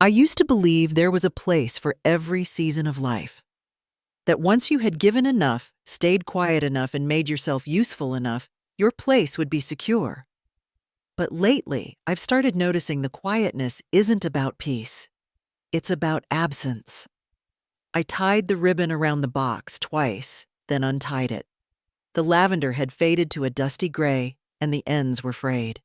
I used to believe there was a place for every season of life. That once you had given enough, stayed quiet enough, and made yourself useful enough, your place would be secure. But lately, I've started noticing the quietness isn't about peace. It's about absence. I tied the ribbon around the box twice, then untied it. The lavender had faded to a dusty gray, and the ends were frayed.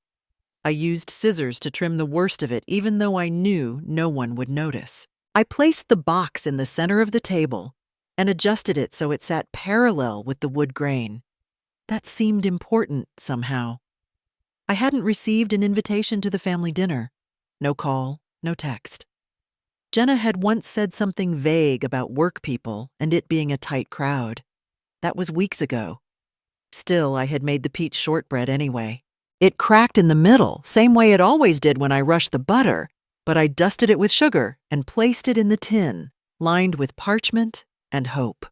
I used scissors to trim the worst of it, even though I knew no one would notice. I placed the box in the center of the table and adjusted it so it sat parallel with the wood grain. That seemed important somehow. I hadn't received an invitation to the family dinner. No call, no text. Jenna had once said something vague about work people and it being a tight crowd. That was weeks ago. Still, I had made the peach shortbread anyway. It cracked in the middle, same way it always did when I rushed the butter, but I dusted it with sugar and placed it in the tin, lined with parchment and hope.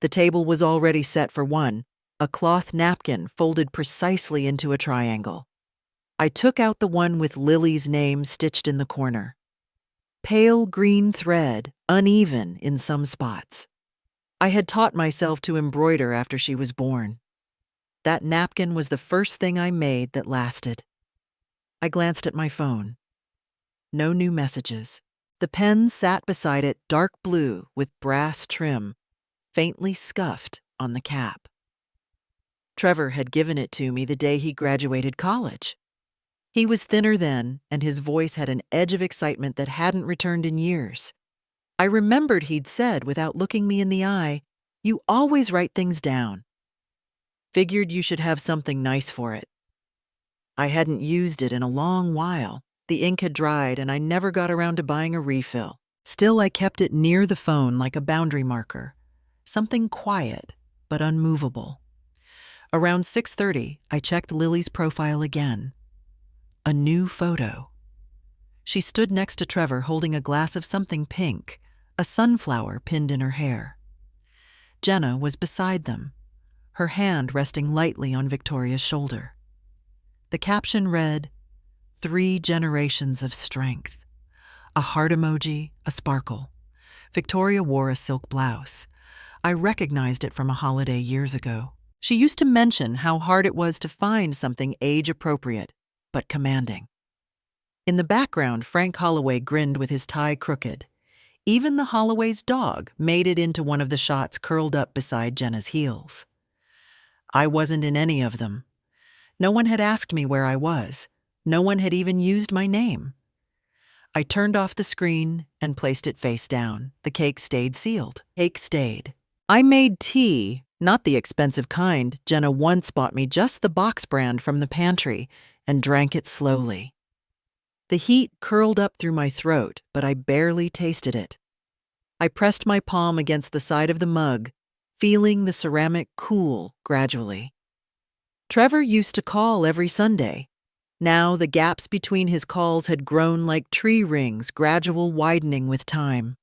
The table was already set for one, a cloth napkin folded precisely into a triangle. I took out the one with Lily's name stitched in the corner. Pale green thread, uneven in some spots. I had taught myself to embroider after she was born. That napkin was the first thing I made that lasted. I glanced at my phone. No new messages. The pen sat beside it, dark blue with brass trim, faintly scuffed on the cap. Trevor had given it to me the day he graduated college. He was thinner then, and his voice had an edge of excitement that hadn't returned in years. I remembered he'd said, without looking me in the eye, "You always write things down. Figured you should have something nice for it." I hadn't used it in a long while. The ink had dried, and I never got around to buying a refill. Still, I kept it near the phone like a boundary marker. Something quiet, but unmovable. Around 6:30, I checked Lily's profile again. A new photo. She stood next to Trevor holding a glass of something pink, a sunflower pinned in her hair. Jenna was beside them, her hand resting lightly on Victoria's shoulder. The caption read, "3 generations of strength." A heart emoji, a sparkle. Victoria wore a silk blouse. I recognized it from a holiday years ago. She used to mention how hard it was to find something age-appropriate, but commanding. In the background, Frank Holloway grinned with his tie crooked. Even the Holloway's dog made it into one of the shots curled up beside Jenna's heels. I wasn't in any of them. No one had asked me where I was. No one had even used my name. I turned off the screen and placed it face down. The cake stayed sealed. Cake stayed. I made tea, not the expensive kind. Jenna once bought me just the box brand from the pantry, and drank it slowly. The heat curled up through my throat, but I barely tasted it. I pressed my palm against the side of the mug, feeling the ceramic cool gradually. Trevor used to call every Sunday. Now the gaps between his calls had grown like tree rings, gradual widening with time.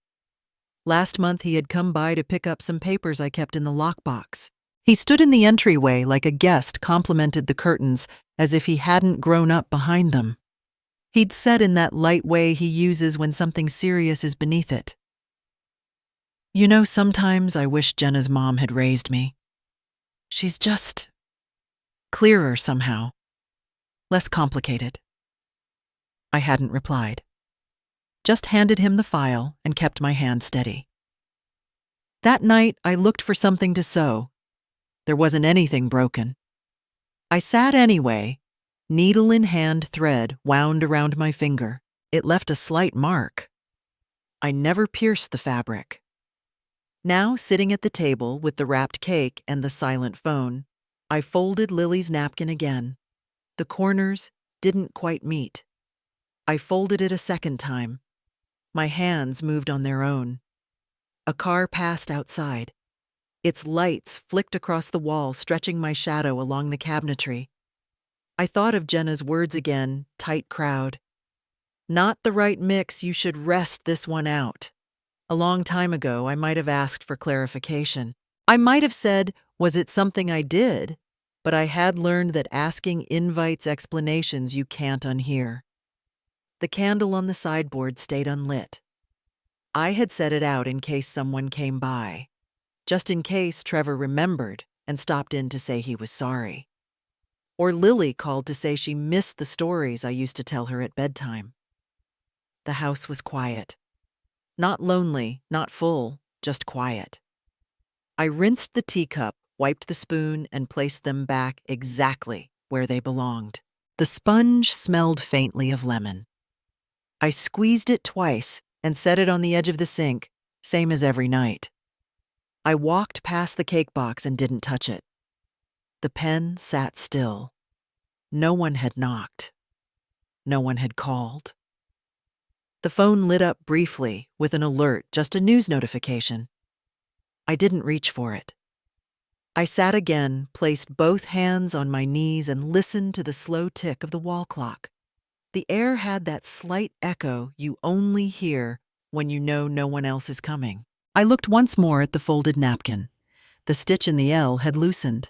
Last month he had come by to pick up some papers I kept in the lockbox. He stood in the entryway like a guest complimented the curtains as if he hadn't grown up behind them. He'd said in that light way he uses when something serious is beneath it, "You know, sometimes I wish Jenna's mom had raised me. She's just clearer somehow, less complicated." I hadn't replied. Just handed him the file and kept my hand steady. That night, I looked for something to sew. There wasn't anything broken. I sat anyway, needle in hand, thread wound around my finger. It left a slight mark. I never pierced the fabric. Now, sitting at the table with the wrapped cake and the silent phone, I folded Lily's napkin again. The corners didn't quite meet. I folded it a second time. My hands moved on their own. A car passed outside. Its lights flicked across the wall, stretching my shadow along the cabinetry. I thought of Jenna's words again, tight crowd. "Not the right mix, you should rest this one out." A long time ago, I might have asked for clarification. I might have said, was it something I did? But I had learned that asking invites explanations you can't unhear. The candle on the sideboard stayed unlit. I had set it out in case someone came by, just in case Trevor remembered and stopped in to say he was sorry. Or Lily called to say she missed the stories I used to tell her at bedtime. The house was quiet. Not lonely, not full, just quiet. I rinsed the teacup, wiped the spoon, and placed them back exactly where they belonged. The sponge smelled faintly of lemon. I squeezed it twice and set it on the edge of the sink, same as every night. I walked past the cake box and didn't touch it. The pen sat still. No one had knocked. No one had called. The phone lit up briefly with an alert, just a news notification. I didn't reach for it. I sat again, placed both hands on my knees, and listened to the slow tick of the wall clock. The air had that slight echo you only hear when you know no one else is coming. I looked once more at the folded napkin. The stitch in the L had loosened.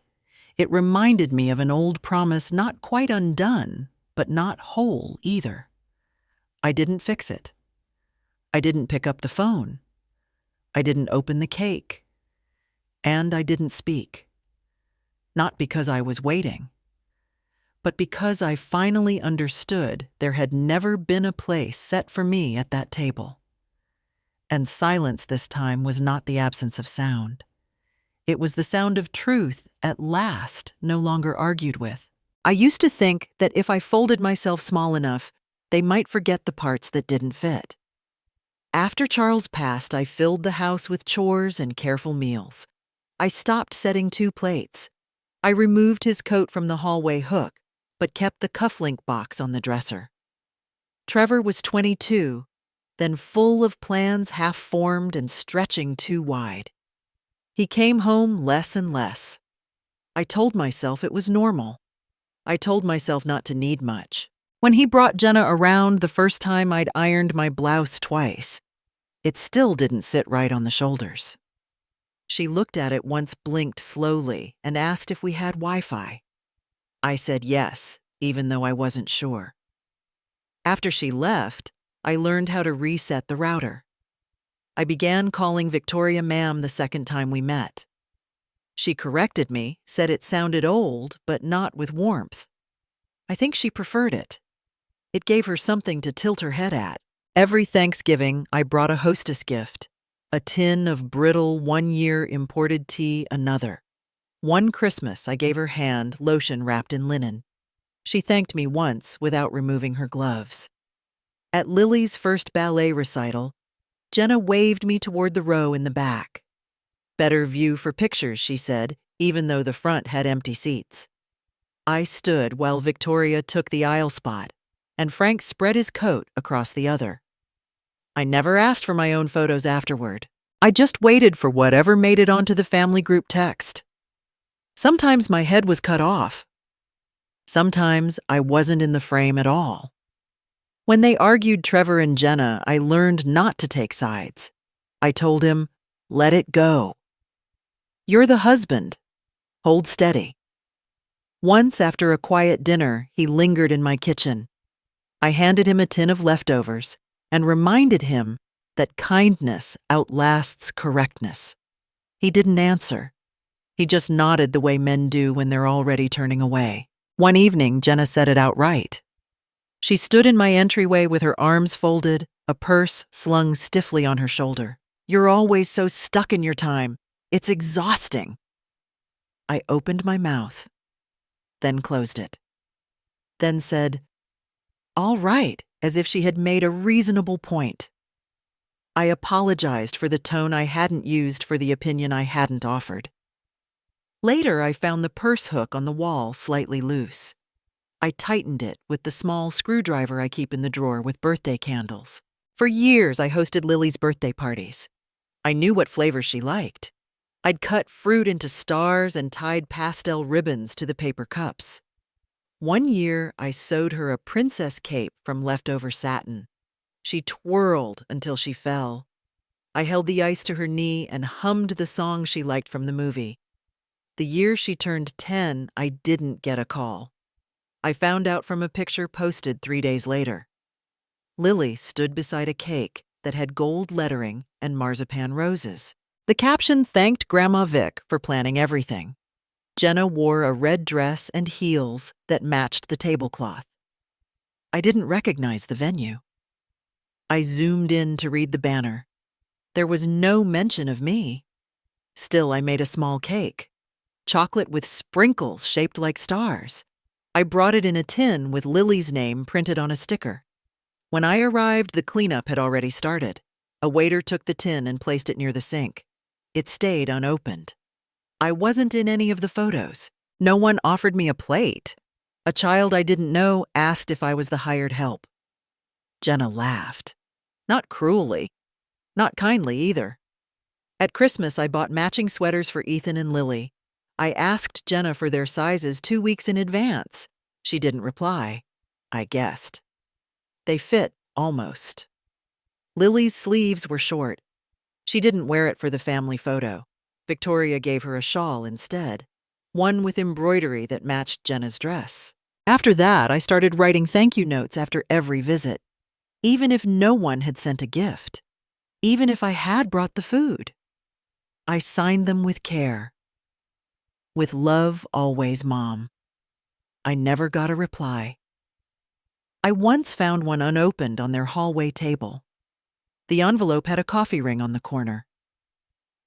It reminded me of an old promise not quite undone, but not whole either. I didn't fix it. I didn't pick up the phone. I didn't open the cake. And I didn't speak. Not because I was waiting, but because I finally understood there had never been a place set for me at that table. And silence this time was not the absence of sound. It was the sound of truth, at last, no longer argued with. I used to think that if I folded myself small enough, they might forget the parts that didn't fit. After Charles passed, I filled the house with chores and careful meals. I stopped setting 2 plates. I removed his coat from the hallway hook, but kept the cufflink box on the dresser. Trevor was 22, then full of plans half formed and stretching too wide. He came home less and less. I told myself it was normal. I told myself not to need much. When he brought Jenna around the first time, I'd ironed my blouse twice. It still didn't sit right on the shoulders. She looked at it once, blinked slowly, and asked if we had Wi-Fi. I said yes, even though I wasn't sure. After she left, I learned how to reset the router. I began calling Victoria ma'am the second time we met. She corrected me, said it sounded old, but not with warmth. I think she preferred it. It gave her something to tilt her head at. Every Thanksgiving, I brought a hostess gift. A tin of brittle, 1-year imported tea, another. One Christmas, I gave her hand lotion wrapped in linen. She thanked me once without removing her gloves. At Lily's first ballet recital, Jenna waved me toward the row in the back. Better view for pictures, she said, even though the front had empty seats. I stood while Victoria took the aisle spot, and Frank spread his coat across the other. I never asked for my own photos afterward. I just waited for whatever made it onto the family group text. Sometimes my head was cut off. Sometimes I wasn't in the frame at all. When they argued Trevor and Jenna, I learned not to take sides. I told him, let it go. You're the husband. Hold steady. Once, after a quiet dinner, he lingered in my kitchen. I handed him a tin of leftovers and reminded him that kindness outlasts correctness. He didn't answer. He just nodded the way men do when they're already turning away. One evening, Jenna said it outright. She stood in my entryway with her arms folded, a purse slung stiffly on her shoulder. You're always so stuck in your time. It's exhausting. I opened my mouth, then closed it, then said, all right, as if she had made a reasonable point. I apologized for the tone I hadn't used for the opinion I hadn't offered. Later, I found the purse hook on the wall slightly loose. I tightened it with the small screwdriver I keep in the drawer with birthday candles. For years, I hosted Lily's birthday parties. I knew what flavors she liked. I'd cut fruit into stars and tied pastel ribbons to the paper cups. One year, I sewed her a princess cape from leftover satin. She twirled until she fell. I held the ice to her knee and hummed the song she liked from the movie. The year she turned 10, I didn't get a call. I found out from a picture posted 3 days later. Lily stood beside a cake that had gold lettering and marzipan roses. The caption thanked Grandma Vic for planning everything. Jenna wore a red dress and heels that matched the tablecloth. I didn't recognize the venue. I zoomed in to read the banner. There was no mention of me. Still, I made a small cake. Chocolate with sprinkles shaped like stars. I brought it in a tin with Lily's name printed on a sticker. When I arrived, the cleanup had already started. A waiter took the tin and placed it near the sink. It stayed unopened. I wasn't in any of the photos. No one offered me a plate. A child I didn't know asked if I was the hired help. Jenna laughed. Not cruelly. Not kindly either. At Christmas, I bought matching sweaters for Ethan and Lily. I asked Jenna for their sizes 2 weeks in advance. She didn't reply. I guessed. They fit, almost. Lily's sleeves were short. She didn't wear it for the family photo. Victoria gave her a shawl instead, one with embroidery that matched Jenna's dress. After that, I started writing thank you notes after every visit, even if no one had sent a gift, even if I had brought the food. I signed them with care. With love, always, Mom. I never got a reply. I once found one unopened on their hallway table. The envelope had a coffee ring on the corner.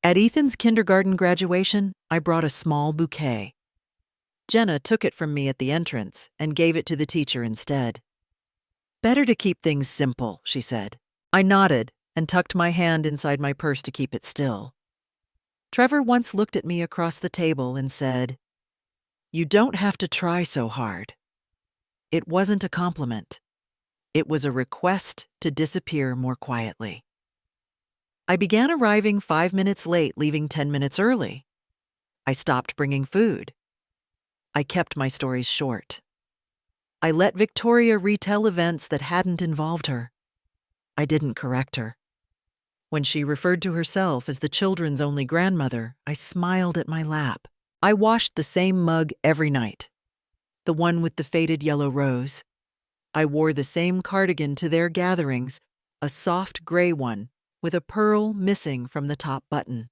At Ethan's kindergarten graduation, I brought a small bouquet. Jenna took it from me at the entrance and gave it to the teacher instead. Better to keep things simple, she said. I nodded and tucked my hand inside my purse to keep it still. Trevor once looked at me across the table and said, "You don't have to try so hard." It wasn't a compliment. It was a request to disappear more quietly. I began arriving 5 minutes late, leaving 10 minutes early. I stopped bringing food. I kept my stories short. I let Victoria retell events that hadn't involved her. I didn't correct her. When she referred to herself as the children's only grandmother, I smiled at my lap. I washed the same mug every night, the one with the faded yellow rose. I wore the same cardigan to their gatherings, a soft gray one with a pearl missing from the top button.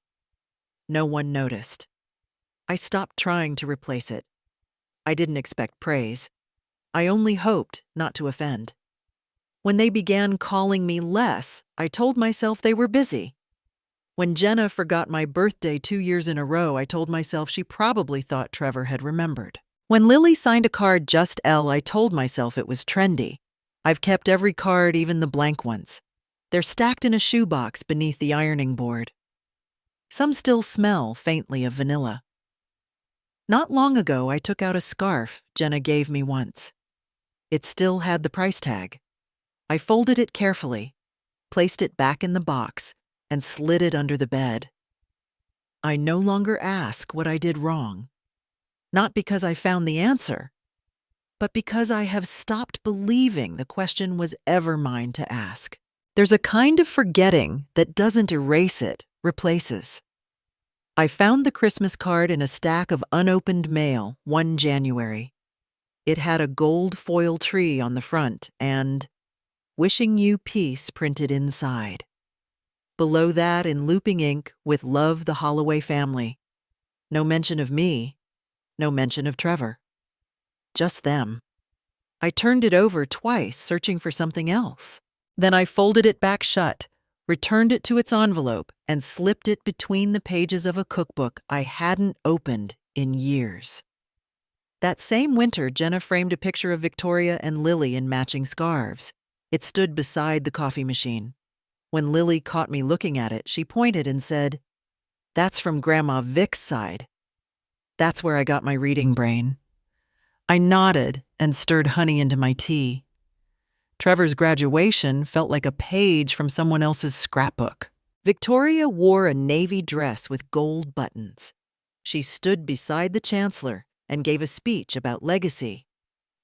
No one noticed. I stopped trying to replace it. I didn't expect praise. I only hoped not to offend. When they began calling me less, I told myself they were busy. When Jenna forgot my birthday 2 years in a row, I told myself she probably thought Trevor had remembered. When Lily signed a card just L, I told myself it was trendy. I've kept every card, even the blank ones. They're stacked in a shoebox beneath the ironing board. Some still smell faintly of vanilla. Not long ago, I took out a scarf Jenna gave me once. It still had the price tag. I folded it carefully, placed it back in the box, and slid it under the bed. I no longer ask what I did wrong. Not because I found the answer, but because I have stopped believing the question was ever mine to ask. There's a kind of forgetting that doesn't erase it, replaces. I found the Christmas card in a stack of unopened mail one January. It had a gold foil tree on the front and "Wishing you peace" printed inside. Below that, in looping ink, with "Love, the Holloway family." No mention of me, no mention of Trevor. Just them. I turned it over twice, searching for something else. Then I folded it back shut, returned it to its envelope, and slipped it between the pages of a cookbook I hadn't opened in years. That same winter, Jenna framed a picture of Victoria and Lily in matching scarves. It stood beside the coffee machine. When Lily caught me looking at it, she pointed and said, "That's from Grandma Vic's side." That's where I got my reading brain. I nodded and stirred honey into my tea. Trevor's graduation felt like a page from someone else's scrapbook. Victoria wore a navy dress with gold buttons. She stood beside the chancellor and gave a speech about legacy.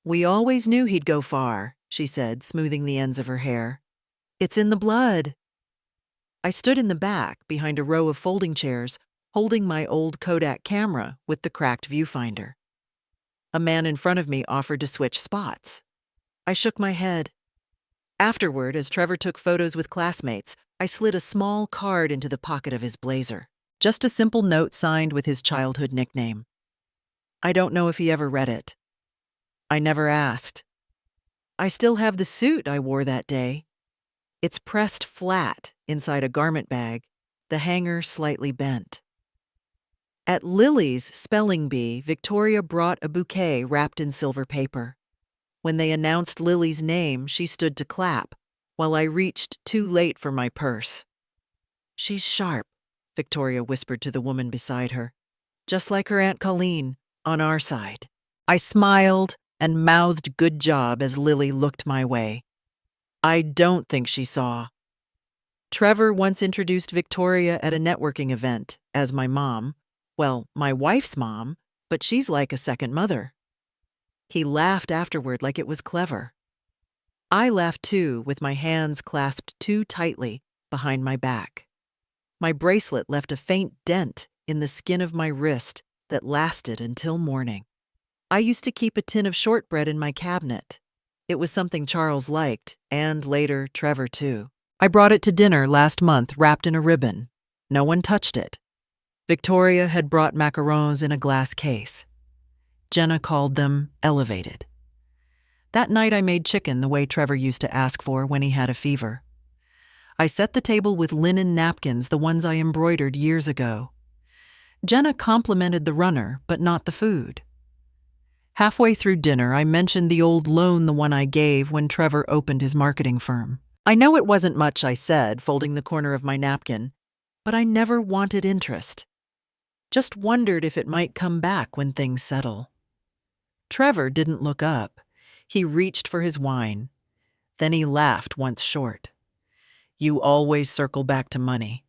"We always knew he'd go far," she said, smoothing the ends of her hair. "It's in the blood." I stood in the back, behind a row of folding chairs, holding my old Kodak camera with the cracked viewfinder. A man in front of me offered to switch spots. I shook my head. Afterward, as Trevor took photos with classmates, I slid a small card into the pocket of his blazer. Just a simple note signed with his childhood nickname. I don't know if he ever read it. I never asked. I still have the suit I wore that day. It's pressed flat inside a garment bag, the hanger slightly bent. At Lily's spelling bee, Victoria brought a bouquet wrapped in silver paper. When they announced Lily's name, she stood to clap, while I reached too late for my purse. She's sharp, Victoria whispered to the woman beside her. Just like her Aunt Colleen, on our side. I smiled and mouthed good job as Lily looked my way. I don't think she saw. Trevor once introduced Victoria at a networking event as my mom. Well, my wife's mom, but she's like a second mother. He laughed afterward like it was clever. I laughed too, with my hands clasped too tightly behind my back. My bracelet left a faint dent in the skin of my wrist that lasted until morning. I used to keep a tin of shortbread in my cabinet. It was something Charles liked, and later Trevor too. I brought it to dinner last month wrapped in a ribbon. No one touched it. Victoria had brought macarons in a glass case. Jenna called them elevated. That night I made chicken the way Trevor used to ask for when he had a fever. I set the table with linen napkins, the ones I embroidered years ago. Jenna complimented the runner, but not the food. Halfway through dinner, I mentioned the old loan, the one I gave when Trevor opened his marketing firm. I know it wasn't much, I said, folding the corner of my napkin, but I never wanted interest. Just wondered if it might come back when things settle. Trevor didn't look up. He reached for his wine. Then he laughed once short. You always circle back to money.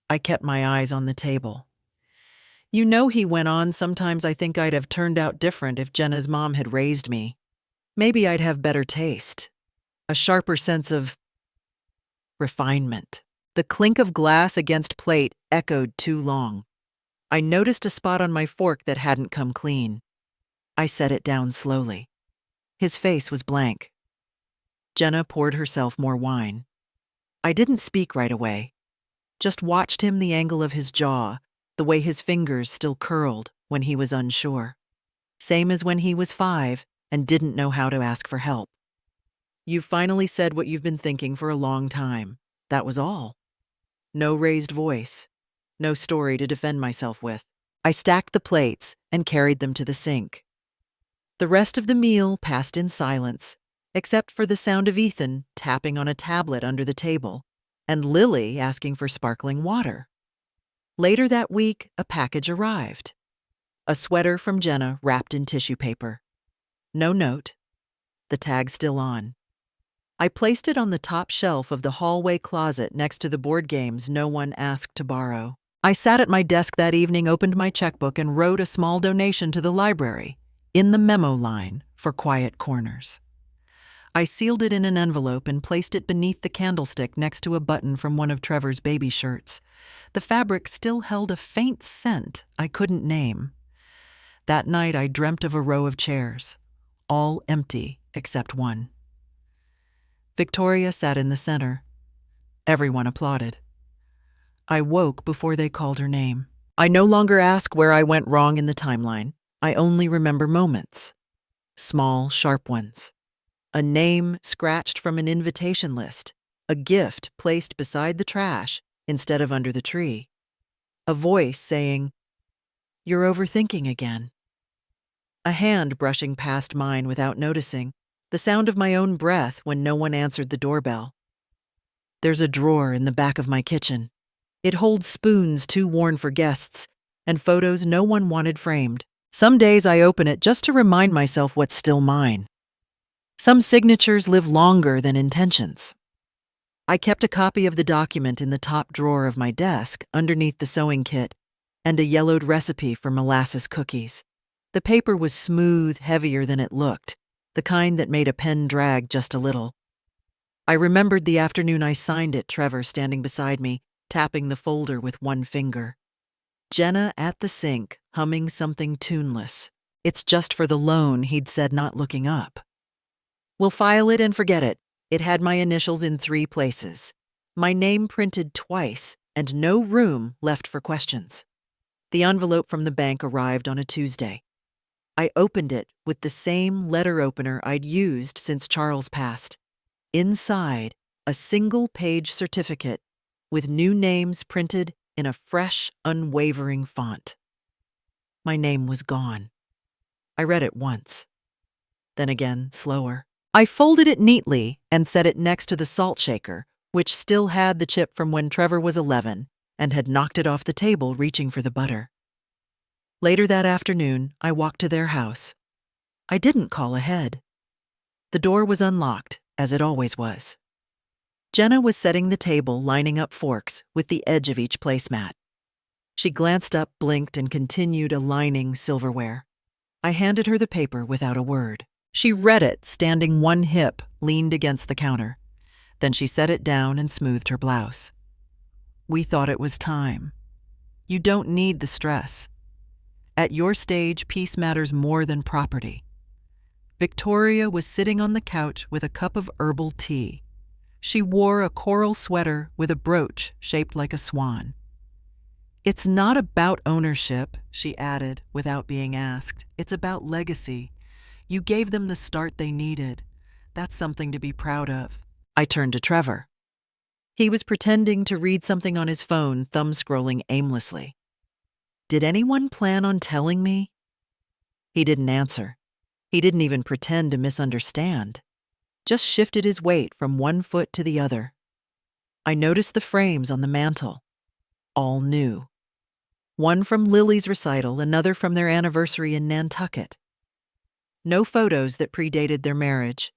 I kept my eyes on the table. You know, he went on, sometimes I think I'd have turned out different if Jenna's mom had raised me. Maybe I'd have better taste. A sharper sense of refinement. The clink of glass against plate echoed too long. I noticed a spot on my fork that hadn't come clean. I set it down slowly. His face was blank. Jenna poured herself more wine. I didn't speak right away. Just watched him, the angle of his jaw, the way his fingers still curled when he was unsure. Same as when he was 5 and didn't know how to ask for help. You've finally said what you've been thinking for a long time. That was all. No raised voice. No story to defend myself with. I stacked the plates and carried them to the sink. The rest of the meal passed in silence, except for the sound of Ethan tapping on a tablet under the table and Lily asking for sparkling water. Later that week, a package arrived. A sweater from Jenna wrapped in tissue paper. No note. The tag still on. I placed it on the top shelf of the hallway closet next to the board games no one asked to borrow. I sat at my desk that evening, opened my checkbook, and wrote a small donation to the library, in the memo line, for quiet corners. I sealed it in an envelope and placed it beneath the candlestick next to a button from one of Trevor's baby shirts. The fabric still held a faint scent I couldn't name. That night I dreamt of a row of chairs, all empty except one. Victoria sat in the center. Everyone applauded. I woke before they called her name. I no longer ask where I went wrong in the timeline. I only remember moments. Small, sharp ones. A name scratched from an invitation list. A gift placed beside the trash instead of under the tree. A voice saying, "You're overthinking again." A hand brushing past mine without noticing. The sound of my own breath when no one answered the doorbell. There's a drawer in the back of my kitchen. It holds spoons too worn for guests and photos no one wanted framed. Some days I open it just to remind myself what's still mine. Some signatures live longer than intentions. I kept a copy of the document in the top drawer of my desk underneath the sewing kit and a yellowed recipe for molasses cookies. The paper was smooth, heavier than it looked, the kind that made a pen drag just a little. I remembered the afternoon I signed it, Trevor standing beside me, tapping the folder with one finger. Jenna at the sink, humming something tuneless. It's just for the loan, he'd said, not looking up. We'll file it and forget it. It had my initials in 3 places, my name printed twice, and no room left for questions. The envelope from the bank arrived on a Tuesday. I opened it with the same letter opener I'd used since Charles passed. Inside, a single-page certificate with new names printed in a fresh, unwavering font. My name was gone. I read it once. Then again, slower. I folded it neatly and set it next to the salt shaker, which still had the chip from when Trevor was 11 and had knocked it off the table reaching for the butter. Later that afternoon, I walked to their house. I didn't call ahead. The door was unlocked, as it always was. Jenna was setting the table, lining up forks with the edge of each placemat. She glanced up, blinked, and continued aligning silverware. I handed her the paper without a word. She read it, standing one hip leaned against the counter. Then she set it down and smoothed her blouse. We thought it was time. You don't need the stress. At your stage, peace matters more than property. Victoria was sitting on the couch with a cup of herbal tea. She wore a coral sweater with a brooch shaped like a swan. It's not about ownership, she added without being asked. It's about legacy. You gave them the start they needed. That's something to be proud of. I turned to Trevor. He was pretending to read something on his phone, thumb-scrolling aimlessly. Did anyone plan on telling me? He didn't answer. He didn't even pretend to misunderstand. Just shifted his weight from one foot to the other. I noticed the frames on the mantel. All new. One from Lily's recital, another from their anniversary in Nantucket. No photos that predated their marriage.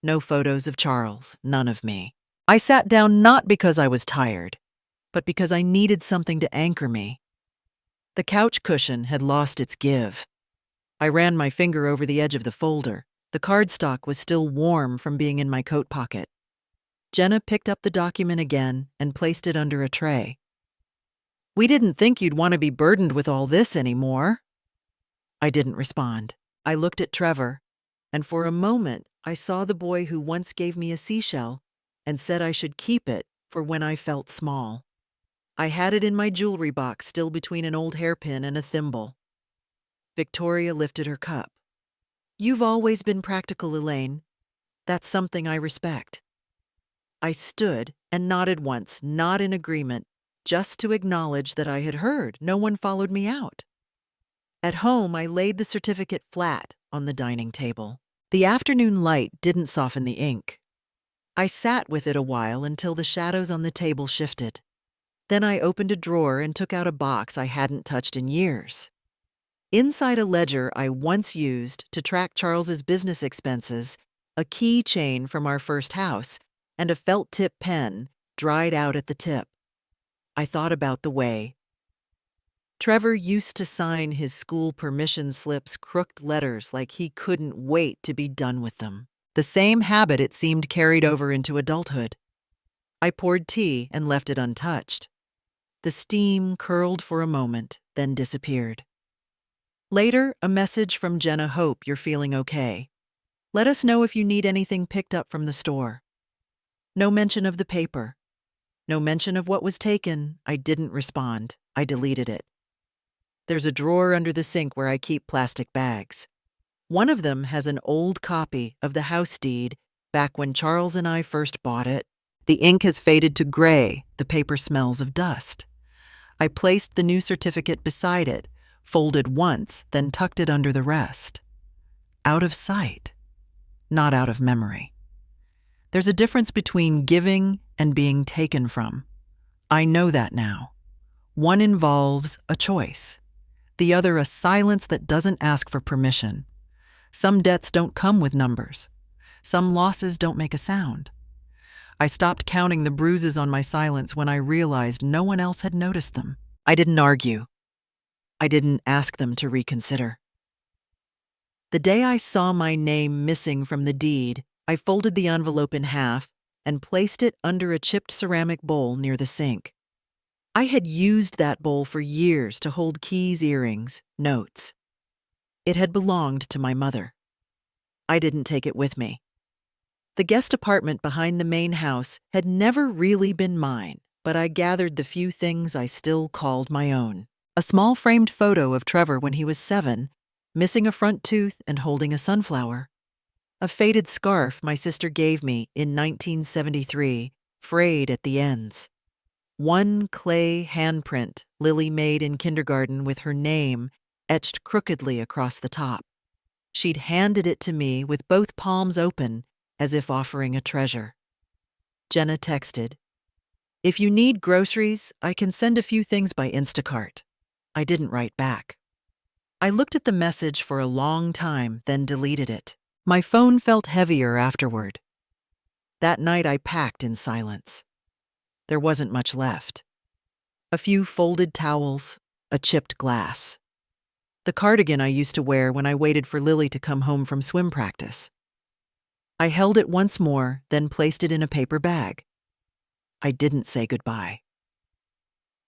No photos of Charles, none of me. I sat down not because I was tired, but because I needed something to anchor me. The couch cushion had lost its give. I ran my finger over the edge of the folder. The cardstock was still warm from being in my coat pocket. Jenna picked up the document again and placed it under a tray. We didn't think you'd want to be burdened with all this anymore. I didn't respond. I looked at Trevor, and for a moment I saw the boy who once gave me a seashell and said I should keep it for when I felt small. I had it in my jewelry box, still between an old hairpin and a thimble. Victoria lifted her cup. You've always been practical, Elaine. That's something I respect. I stood and nodded once, not in agreement, just to acknowledge that I had heard. No one followed me out. At home, I laid the certificate flat on the dining table. The afternoon light didn't soften the ink. I sat with it a while until the shadows on the table shifted. Then I opened a drawer and took out a box I hadn't touched in years. Inside a ledger I once used to track Charles's business expenses, a keychain from our first house, and a felt-tip pen dried out at the tip. I thought about the way Trevor used to sign his school permission slips crooked letters like he couldn't wait to be done with them. The same habit, it seemed, carried over into adulthood. I poured tea and left it untouched. The steam curled for a moment, then disappeared. Later, a message from Jenna. Hope you're feeling okay. Let us know if you need anything picked up from the store. No mention of the paper. No mention of what was taken. I didn't respond. I deleted it. There's a drawer under the sink where I keep plastic bags. One of them has an old copy of the house deed back when Charles and I first bought it. The ink has faded to gray. The paper smells of dust. I placed the new certificate beside it, folded once, then tucked it under the rest. Out of sight, not out of memory. There's a difference between giving and being taken from. I know that now. One involves a choice. The other, a silence that doesn't ask for permission. Some debts don't come with numbers. Some losses don't make a sound. I stopped counting the bruises on my silence when I realized no one else had noticed them. I didn't argue. I didn't ask them to reconsider. The day I saw my name missing from the deed, I folded the envelope in half and placed it under a chipped ceramic bowl near the sink. I had used that bowl for years to hold keys, earrings, notes. It had belonged to my mother. I didn't take it with me. The guest apartment behind the main house had never really been mine, but I gathered the few things I still called my own. A small framed photo of Trevor when he was 7, missing a front tooth and holding a sunflower. A faded scarf my sister gave me in 1973, frayed at the ends. One clay handprint Lily made in kindergarten with her name etched crookedly across the top. She'd handed it to me with both palms open, as if offering a treasure. Jenna texted, "If you need groceries, I can send a few things by Instacart." I didn't write back. I looked at the message for a long time, then deleted it. My phone felt heavier afterward. That night I packed in silence. There wasn't much left. A few folded towels, a chipped glass. The cardigan I used to wear when I waited for Lily to come home from swim practice. I held it once more, then placed it in a paper bag. I didn't say goodbye.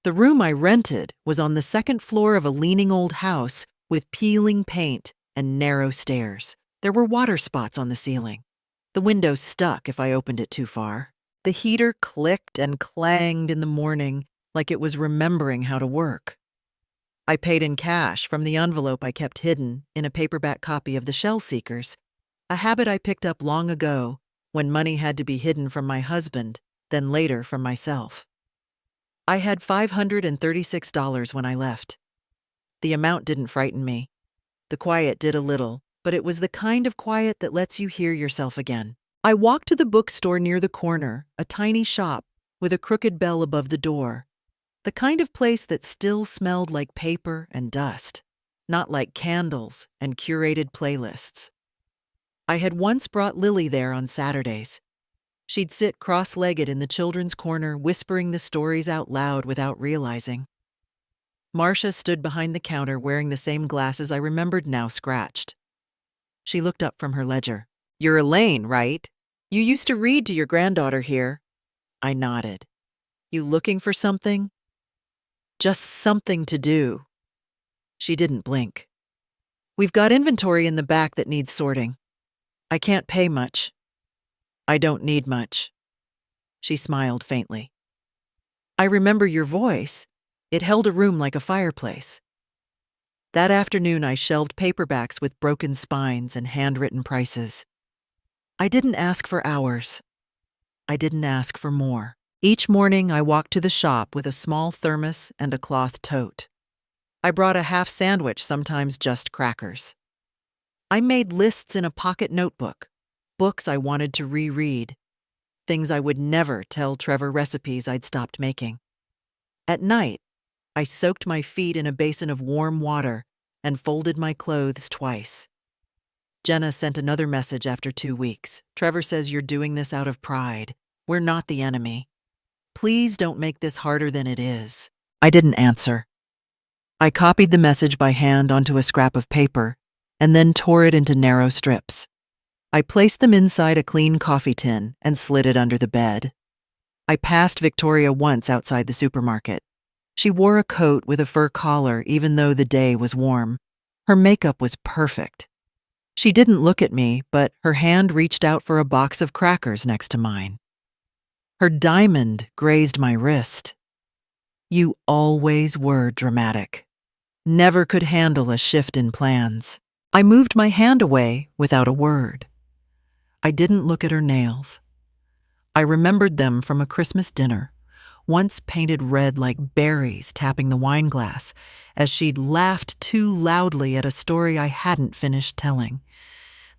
The room I rented was on the second floor of a leaning old house with peeling paint and narrow stairs. There were water spots on the ceiling. The window stuck if I opened it too far. The heater clicked and clanged in the morning like it was remembering how to work. I paid in cash from the envelope I kept hidden in a paperback copy of The Shell Seekers, a habit I picked up long ago when money had to be hidden from my husband, then later from myself. I had $536 when I left. The amount didn't frighten me. The quiet did a little, but it was the kind of quiet that lets you hear yourself again. I walked to the bookstore near the corner, a tiny shop with a crooked bell above the door. The kind of place that still smelled like paper and dust, not like candles and curated playlists. I had once brought Lily there on Saturdays. She'd sit cross-legged in the children's corner, whispering the stories out loud without realizing. Marcia stood behind the counter wearing the same glasses I remembered now scratched. She looked up from her ledger. "You're Elaine, right? You used to read to your granddaughter here." I nodded. "You looking for something?" "Just something to do." She didn't blink. "We've got inventory in the back that needs sorting. I can't pay much." "I don't need much." She smiled faintly. "I remember your voice. It held a room like a fireplace." That afternoon I shelved paperbacks with broken spines and handwritten prices. I didn't ask for hours. I didn't ask for more. Each morning I walked to the shop with a small thermos and a cloth tote. I brought a half sandwich, sometimes just crackers. I made lists in a pocket notebook, books I wanted to reread, things I would never tell Trevor recipes I'd stopped making. At night, I soaked my feet in a basin of warm water and folded my clothes twice. Jenna sent another message after 2 weeks. "Trevor says you're doing this out of pride. We're not the enemy. Please don't make this harder than it is." I didn't answer. I copied the message by hand onto a scrap of paper and then tore it into narrow strips. I placed them inside a clean coffee tin and slid it under the bed. I passed Victoria once outside the supermarket. She wore a coat with a fur collar even though the day was warm. Her makeup was perfect. She didn't look at me, but her hand reached out for a box of crackers next to mine. Her diamond grazed my wrist. "You always were dramatic. Never could handle a shift in plans." I moved my hand away without a word. I didn't look at her nails. I remembered them from a Christmas dinner, once painted red like berries tapping the wine glass, as she'd laughed too loudly at a story I hadn't finished telling.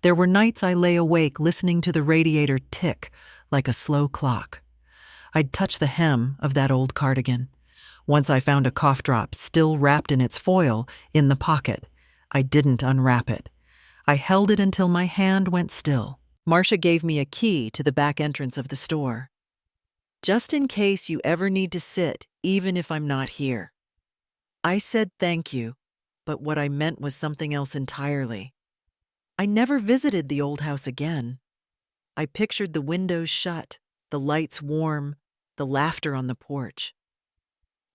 There were nights I lay awake listening to the radiator tick like a slow clock. I'd touch the hem of that old cardigan. Once I found a cough drop still wrapped in its foil in the pocket. I didn't unwrap it. I held it until my hand went still. Marcia gave me a key to the back entrance of the store. "Just in case you ever need to sit, even if I'm not here." I said thank you, but what I meant was something else entirely. I never visited the old house again. I pictured the windows shut, the lights warm, the laughter on the porch.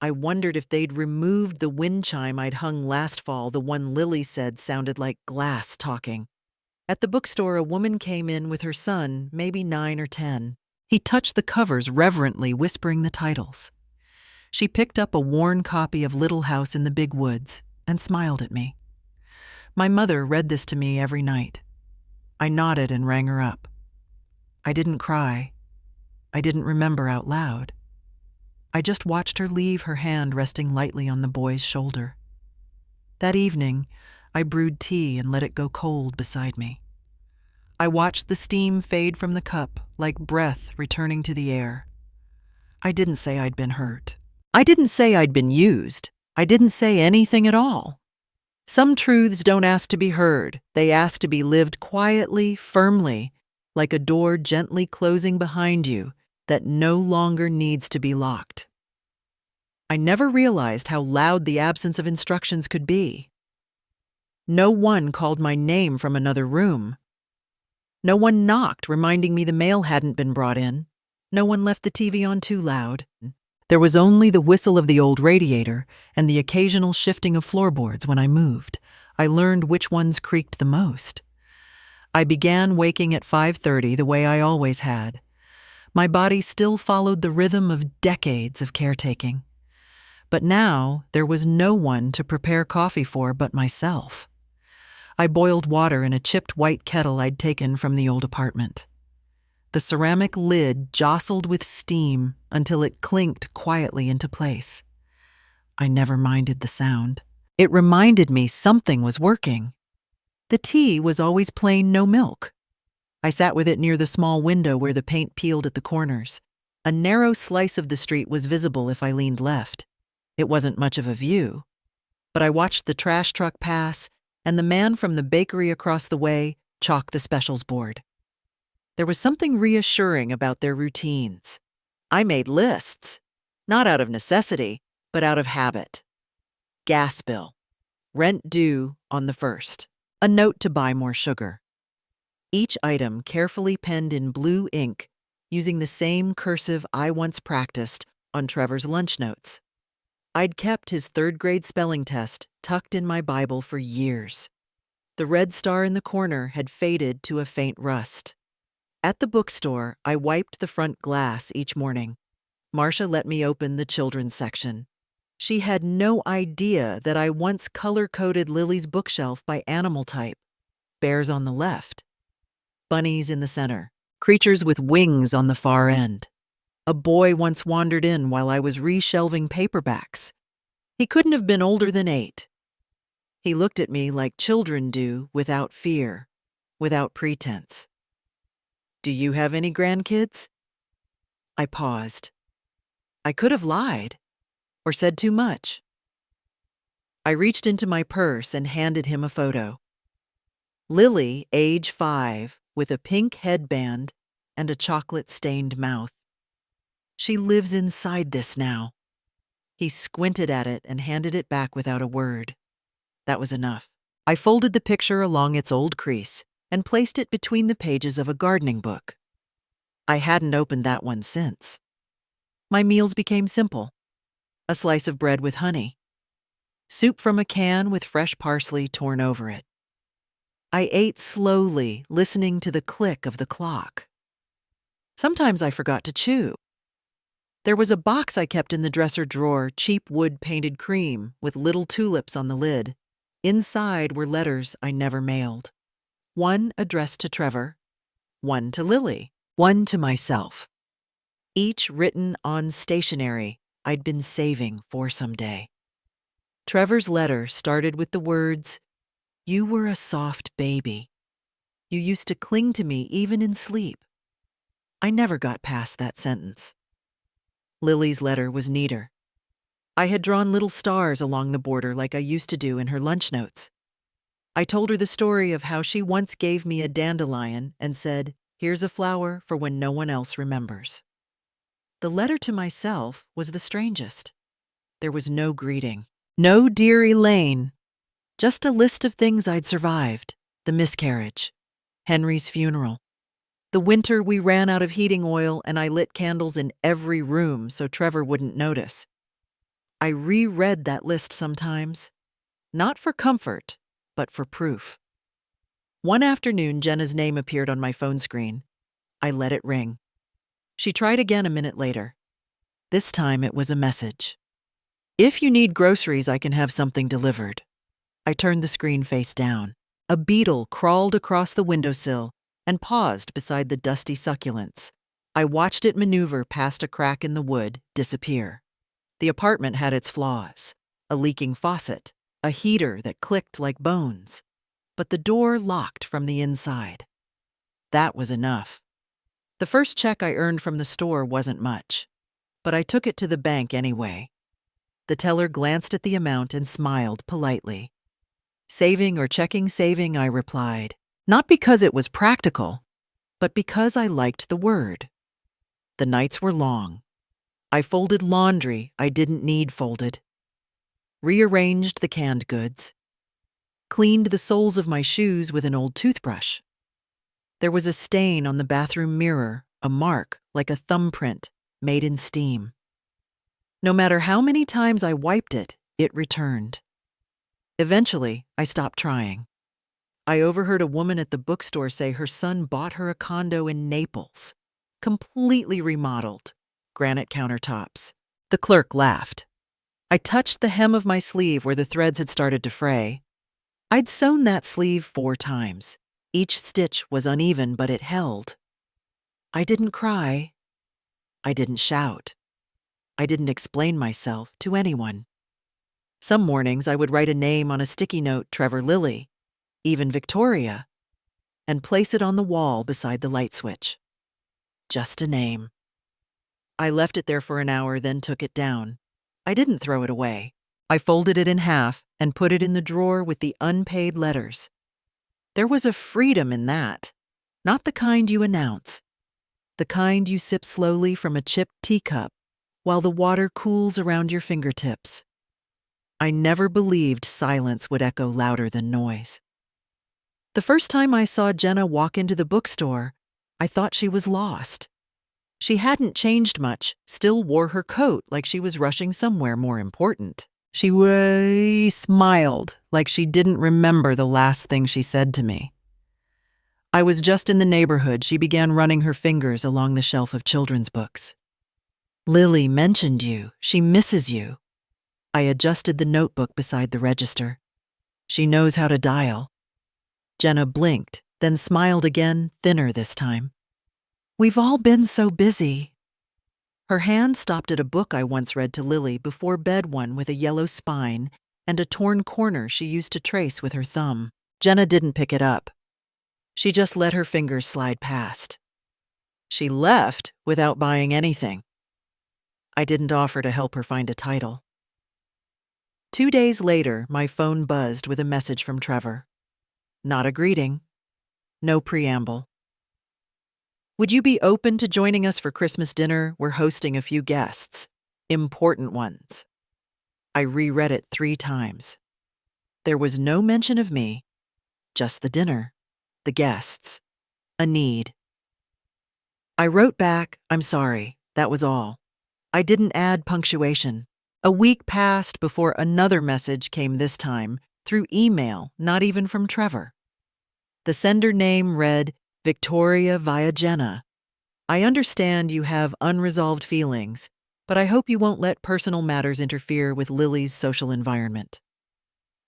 I wondered if they'd removed the wind chime I'd hung last fall, the one Lily said sounded like glass talking. At the bookstore, a woman came in with her son, maybe 9 or 10. He touched the covers reverently, whispering the titles. She picked up a worn copy of Little House in the Big Woods and smiled at me. My mother read this to me every night. I nodded and rang her up. I didn't cry. I didn't remember out loud. I just watched her leave, her hand resting lightly on the boy's shoulder. That evening, I brewed tea and let it go cold beside me. I watched the steam fade from the cup like breath returning to the air. I didn't say I'd been hurt. I didn't say I'd been used. I didn't say anything at all. Some truths don't ask to be heard. They ask to be lived quietly, firmly, like a door gently closing behind you that no longer needs to be locked. I never realized how loud the absence of instructions could be. No one called my name from another room. No one knocked, reminding me the mail hadn't been brought in. No one left the TV on too loud. There was only the whistle of the old radiator and the occasional shifting of floorboards when I moved. I learned which ones creaked the most. I began waking at 5:30 the way I always had. My body still followed the rhythm of decades of caretaking. But now there was no one to prepare coffee for but myself. I boiled water in a chipped white kettle I'd taken from the old apartment. The ceramic lid jostled with steam until it clinked quietly into place. I never minded the sound. It reminded me something was working. The tea was always plain, no milk. I sat with it near the small window where the paint peeled at the corners. A narrow slice of the street was visible if I leaned left. It wasn't much of a view, but I watched the trash truck pass and the man from the bakery across the way chalk the specials board. There was something reassuring about their routines. I made lists, not out of necessity, but out of habit. Gas bill, rent due on the 1st, a note to buy more sugar. Each item carefully penned in blue ink using the same cursive I once practiced on Trevor's lunch notes. I'd kept his 3rd-grade spelling test tucked in my Bible for years. The red star in the corner had faded to a faint rust. At the bookstore, I wiped the front glass each morning. Marcia let me open the children's section. She had no idea that I once color-coded Lily's bookshelf by animal type. Bears on the left, bunnies in the center, creatures with wings on the far end. A boy once wandered in while I was reshelving paperbacks. He couldn't have been older than 8. He looked at me like children do, without fear, without pretense. "Do you have any grandkids?" I paused. I could have lied, or said too much. I reached into my purse and handed him a photo. Lily, age 5, with a pink headband and a chocolate-stained mouth. She lives inside this now. He squinted at it and handed it back without a word. That was enough. I folded the picture along its old crease and placed it between the pages of a gardening book. I hadn't opened that one since. My meals became simple. A slice of bread with honey. Soup from a can with fresh parsley torn over it. I ate slowly, listening to the click of the clock. Sometimes I forgot to chew. There was a box I kept in the dresser drawer, cheap wood-painted cream with little tulips on the lid. Inside were letters I never mailed. One addressed to Trevor, one to Lily, one to myself. Each written on stationery I'd been saving for someday. Trevor's letter started with the words, "You were a soft baby. You used to cling to me even in sleep." I never got past that sentence. Lily's letter was neater. I had drawn little stars along the border like I used to do in her lunch notes. I told her the story of how she once gave me a dandelion and said, "Here's a flower for when no one else remembers." The letter to myself was the strangest. There was no greeting, no Dear Elaine, just a list of things I'd survived: the miscarriage, Henry's funeral, the winter we ran out of heating oil and I lit candles in every room so Trevor wouldn't notice. I reread that list sometimes, not for comfort, but for proof. One afternoon, Jenna's name appeared on my phone screen. I let it ring. She tried again a minute later. This time it was a message. If you need groceries, I can have something delivered. I turned the screen face down. A beetle crawled across the windowsill and paused beside the dusty succulents. I watched it maneuver past a crack in the wood, disappear. The apartment had its flaws: a leaking faucet, a heater that clicked like bones. But the door locked from the inside. That was enough. The first check I earned from the store wasn't much, but I took it to the bank anyway. The teller glanced at the amount and smiled politely. Saving or checking saving, I replied, not because it was practical, but because I liked the word. The nights were long. I folded laundry I didn't need folded, rearranged the canned goods, cleaned the soles of my shoes with an old toothbrush. There was a stain on the bathroom mirror, a mark like a thumbprint made in steam. No matter how many times I wiped it, it returned. Eventually, I stopped trying. I overheard a woman at the bookstore say her son bought her a condo in Naples, completely remodeled, granite countertops. The clerk laughed. I touched the hem of my sleeve where the threads had started to fray. I'd sewn that sleeve 4 times. Each stitch was uneven, but it held. I didn't cry. I didn't shout. I didn't explain myself to anyone. Some mornings I would write a name on a sticky note, Trevor Lilly, even Victoria, and place it on the wall beside the light switch. Just a name. I left it there for an hour, then took it down. I didn't throw it away. I folded it in half and put it in the drawer with the unpaid letters. There was a freedom in that, not the kind you announce, the kind you sip slowly from a chipped teacup while the water cools around your fingertips. I never believed silence would echo louder than noise. The first time I saw Jenna walk into the bookstore, I thought she was lost. She hadn't changed much, still wore her coat like she was rushing somewhere more important. She smiled like she didn't remember the last thing she said to me. I was just in the neighborhood. She began running her fingers along the shelf of children's books. Lily mentioned you. She misses you. I adjusted the notebook beside the register. She knows how to dial. Jenna blinked, then smiled again, thinner this time. We've all been so busy. Her hand stopped at a book I once read to Lily before bed, one with a yellow spine and a torn corner she used to trace with her thumb. Jenna didn't pick it up. She just let her fingers slide past. She left without buying anything. I didn't offer to help her find a title. 2 days later, my phone buzzed with a message from Trevor. Not a greeting. No preamble. Would you be open to joining us for Christmas dinner? We're hosting a few guests. Important ones. I reread it 3 times. There was no mention of me, just the dinner, the guests, a need. I wrote back, I'm sorry, that was all. I didn't add punctuation. A week passed before another message came, this time through email, not even from Trevor. The sender name read Victoria via Jenna. I understand you have unresolved feelings, but I hope you won't let personal matters interfere with Lily's social environment.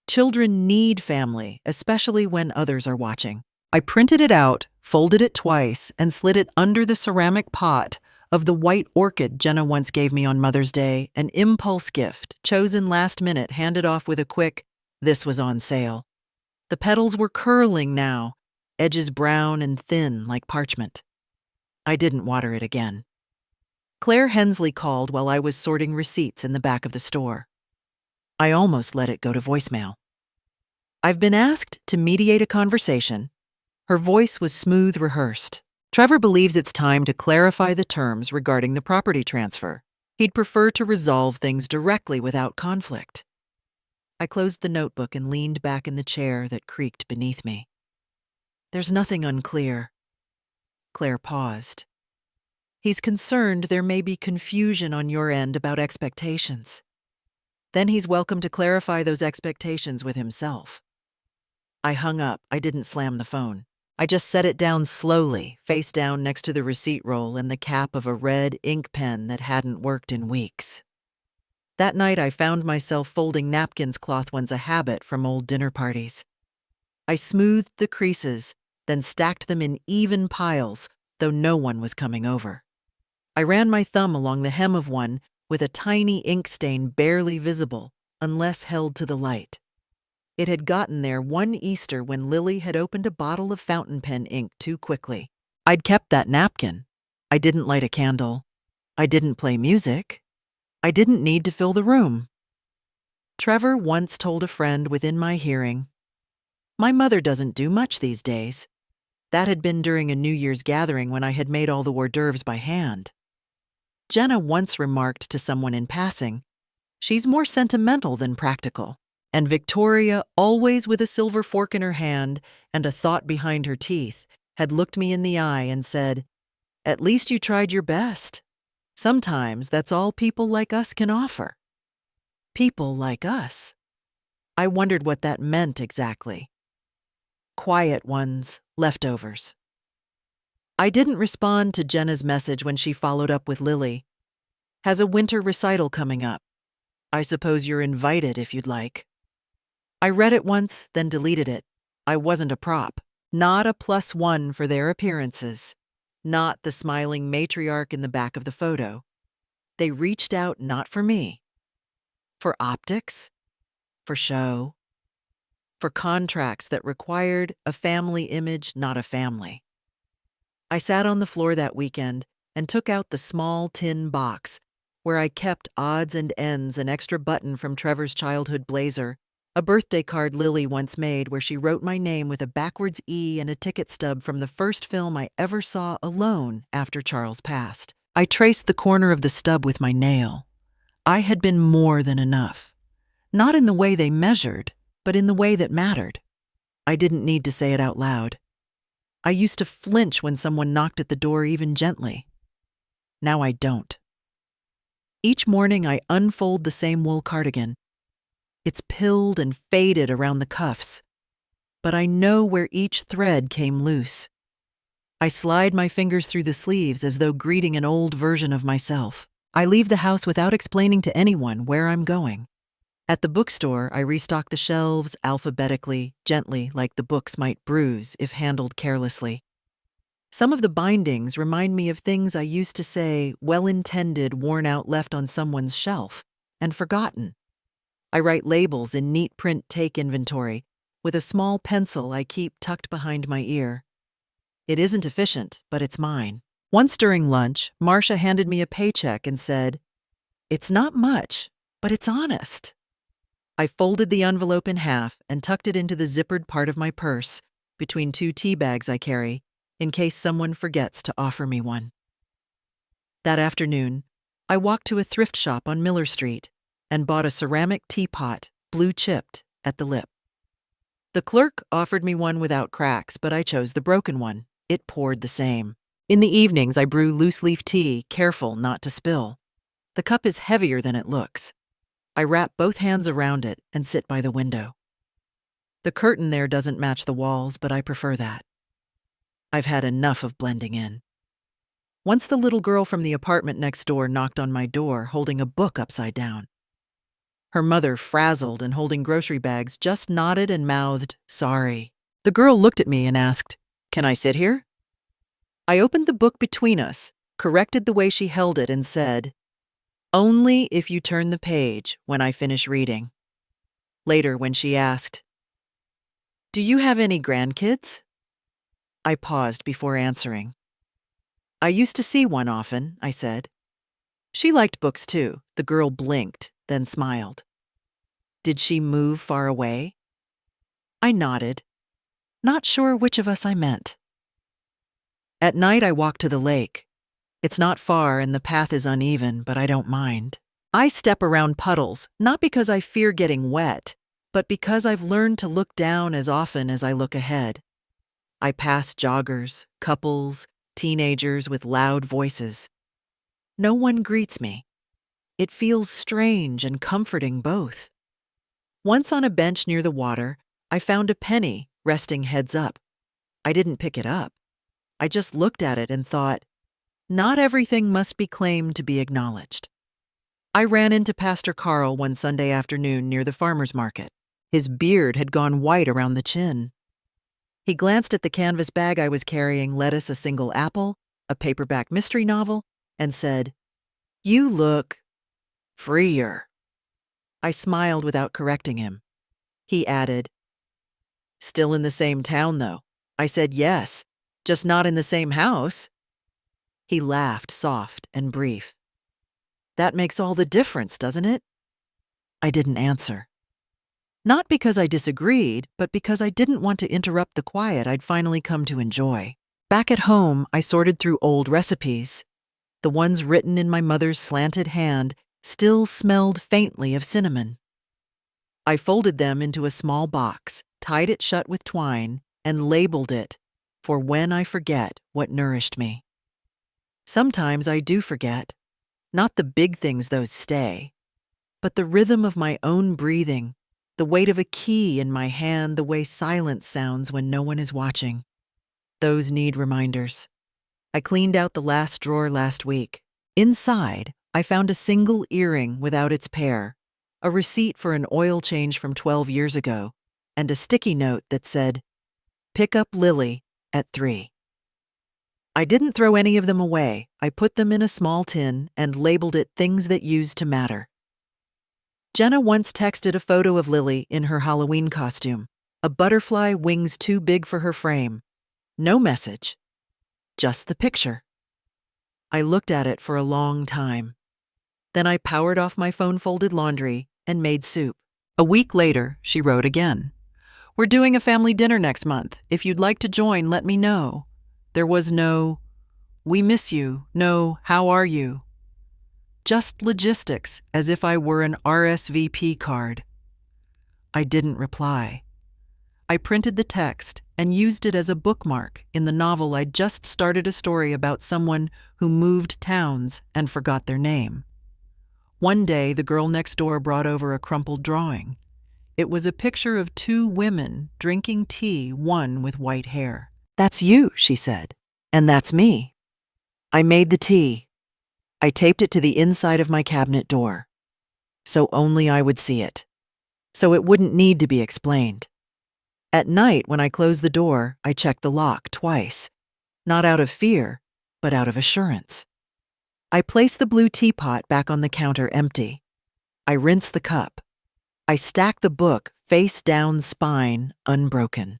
Children need family, especially when others are watching. I printed it out, folded it twice, and slid it under the ceramic pot of the white orchid Jenna once gave me on Mother's Day, an impulse gift, chosen last minute, handed off with a quick, "This was on sale." The petals were curling now, edges brown and thin like parchment. I didn't water it again. Claire Hensley called while I was sorting receipts in the back of the store. I almost let it go to voicemail. I've been asked to mediate a conversation. Her voice was smooth, rehearsed. Trevor believes it's time to clarify the terms regarding the property transfer. He'd prefer to resolve things directly without conflict. I closed the notebook and leaned back in the chair that creaked beneath me. There's nothing unclear. Claire paused. He's concerned there may be confusion on your end about expectations. Then he's welcome to clarify those expectations with himself. I hung up. I didn't slam the phone. I just set it down slowly, face down next to the receipt roll and the cap of a red ink pen that hadn't worked in weeks. That night, I found myself folding napkins cloth one's a habit from old dinner parties. I smoothed the creases, then stacked them in even piles, though no one was coming over. I ran my thumb along the hem of one with a tiny ink stain barely visible, unless held to the light. It had gotten there one Easter when Lily had opened a bottle of fountain pen ink too quickly. I'd kept that napkin. I didn't light a candle. I didn't play music. I didn't need to fill the room. Trevor once told a friend within my hearing, "My mother doesn't do much these days." That had been during a New Year's gathering when I had made all the hors d'oeuvres by hand. Jenna once remarked to someone in passing, "She's more sentimental than practical." And Victoria, always with a silver fork in her hand and a thought behind her teeth, had looked me in the eye and said, "At least you tried your best. Sometimes that's all people like us can offer." People like us. I wondered what that meant exactly. Quiet ones, leftovers. I didn't respond to Jenna's message when she followed up with Lily. "Has a winter recital coming up. I suppose you're invited if you'd like." I read it once, then deleted it. I wasn't a prop. Not a +1 for their appearances. Not the smiling matriarch in the back of the photo. They reached out not for me. For optics. For show. For contracts that required a family image, not a family. I sat on the floor that weekend and took out the small tin box where I kept odds and ends, an extra button from Trevor's childhood blazer, a birthday card Lily once made where she wrote my name with a backwards E and a ticket stub from the first film I ever saw alone after Charles passed. I traced the corner of the stub with my nail. I had been more than enough. Not in the way they measured, but in the way that mattered. I didn't need to say it out loud. I used to flinch when someone knocked at the door even gently. Now I don't. Each morning I unfold the same wool cardigan. It's pilled and faded around the cuffs, but I know where each thread came loose. I slide my fingers through the sleeves as though greeting an old version of myself. I leave the house without explaining to anyone where I'm going. At the bookstore, I restock the shelves alphabetically, gently, like the books might bruise if handled carelessly. Some of the bindings remind me of things I used to say, well-intended, worn out, left on someone's shelf, and forgotten. I write labels in neat print take inventory with a small pencil I keep tucked behind my ear. It isn't efficient, but it's mine. Once during lunch, Marcia handed me a paycheck and said, "It's not much, but it's honest." I folded the envelope in half and tucked it into the zippered part of my purse between two tea bags I carry in case someone forgets to offer me one. That afternoon, I walked to a thrift shop on Miller Street and bought a ceramic teapot, blue-chipped, at the lip. The clerk offered me one without cracks, but I chose the broken one. It poured the same. In the evenings, I brew loose-leaf tea, careful not to spill. The cup is heavier than it looks. I wrap both hands around it and sit by the window. The curtain there doesn't match the walls, but I prefer that. I've had enough of blending in. Once the little girl from the apartment next door knocked on my door holding a book upside down. Her mother, frazzled and holding grocery bags, just nodded and mouthed, "Sorry." The girl looked at me and asked, "Can I sit here?" I opened the book between us, corrected the way she held it, and said, "Only if you turn the page when I finish reading." Later, when she asked, "Do you have any grandkids?" I paused before answering. "I used to see one often," I said. She liked books too. The girl blinked, then smiled. "Did she move far away?" I nodded, not sure which of us I meant. At night, I walk to the lake. It's not far and the path is uneven, but I don't mind. I step around puddles, not because I fear getting wet, but because I've learned to look down as often as I look ahead. I pass joggers, couples, teenagers with loud voices. No one greets me. It feels strange and comforting both. Once on a bench near the water, I found a penny resting heads up. I didn't pick it up. I just looked at it and thought, not everything must be claimed to be acknowledged. I ran into Pastor Carl one Sunday afternoon near the farmer's market. His beard had gone white around the chin. He glanced at the canvas bag I was carrying, led us a single apple, a paperback mystery novel, and said, "You look freer." I smiled without correcting him. He added, "Still in the same town, though." I said, "Yes, just not in the same house." He laughed, soft and brief. "That makes all the difference, doesn't it?" I didn't answer. Not because I disagreed, but because I didn't want to interrupt the quiet I'd finally come to enjoy. Back at home, I sorted through old recipes. The ones written in my mother's slanted hand still smelled faintly of cinnamon. I folded them into a small box, tied it shut with twine, and labeled it, "For when I forget what nourished me." Sometimes I do forget. Not the big things, those stay, but the rhythm of my own breathing, the weight of a key in my hand, the way silence sounds when no one is watching. Those need reminders. I cleaned out the last drawer last week. Inside, I found a single earring without its pair, a receipt for an oil change from 12 years ago, and a sticky note that said, "Pick up Lily at 3." I didn't throw any of them away. I put them in a small tin and labeled it "Things That Used to Matter." Jenna once texted a photo of Lily in her Halloween costume, a butterfly wings too big for her frame. No message, just the picture. I looked at it for a long time. Then I powered off my phone-folded laundry and made soup. A week later, she wrote again. "We're doing a family dinner next month. If you'd like to join, let me know." There was no, "We miss you," no, "How are you?" Just logistics, as if I were an RSVP card. I didn't reply. I printed the text and used it as a bookmark in the novel I'd just started, a story about someone who moved towns and forgot their name. One day, the girl next door brought over a crumpled drawing. It was a picture of two women drinking tea, one with white hair. "That's you," she said, "and that's me." I made the tea. I taped it to the inside of my cabinet door, so only I would see it, so it wouldn't need to be explained. At night, when I closed the door, I checked the lock twice, not out of fear, but out of assurance. I placed the blue teapot back on the counter empty. I rinsed the cup. I stacked the book face down, spine unbroken.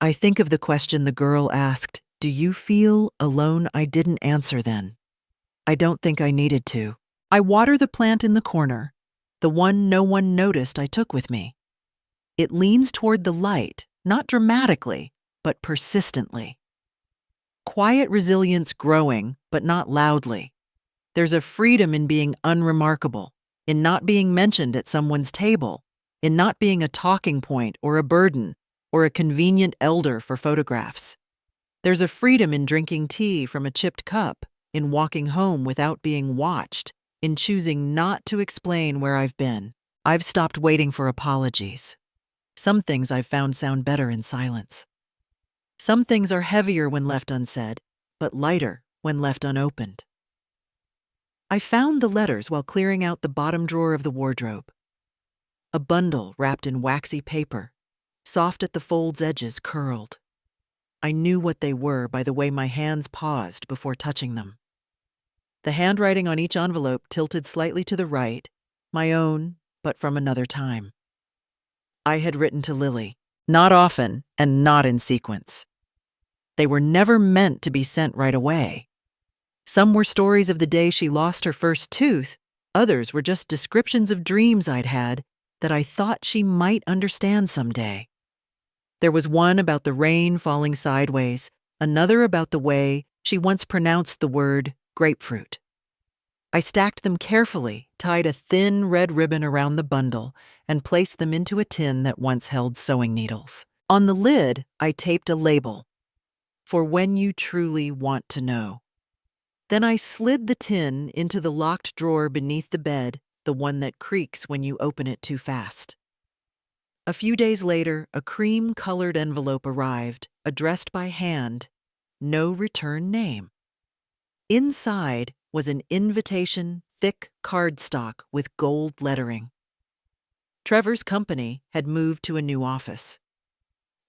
I think of the question the girl asked, "Do you feel alone?" I didn't answer then. I don't think I needed to. I water the plant in the corner, the one no one noticed I took with me. It leans toward the light, not dramatically, but persistently. Quiet resilience growing, but not loudly. There's a freedom in being unremarkable, in not being mentioned at someone's table, in not being a talking point or a burden, or a convenient elder for photographs. There's a freedom in drinking tea from a chipped cup, in walking home without being watched, in choosing not to explain where I've been. I've stopped waiting for apologies. Some things I've found sound better in silence. Some things are heavier when left unsaid, but lighter when left unopened. I found the letters while clearing out the bottom drawer of the wardrobe. A bundle wrapped in waxy paper, soft at the folds' edges, curled. I knew what they were by the way my hands paused before touching them. The handwriting on each envelope tilted slightly to the right, my own, but from another time. I had written to Lily, not often and not in sequence. They were never meant to be sent right away. Some were stories of the day she lost her first tooth, others were just descriptions of dreams I'd had that I thought she might understand someday. There was one about the rain falling sideways, another about the way she once pronounced the word grapefruit. I stacked them carefully, tied a thin red ribbon around the bundle, and placed them into a tin that once held sewing needles. On the lid, I taped a label, "For when you truly want to know." Then I slid the tin into the locked drawer beneath the bed, the one that creaks when you open it too fast. A few days later, a cream-colored envelope arrived, addressed by hand, no return name. Inside was an invitation, thick cardstock with gold lettering. Trevor's company had moved to a new office.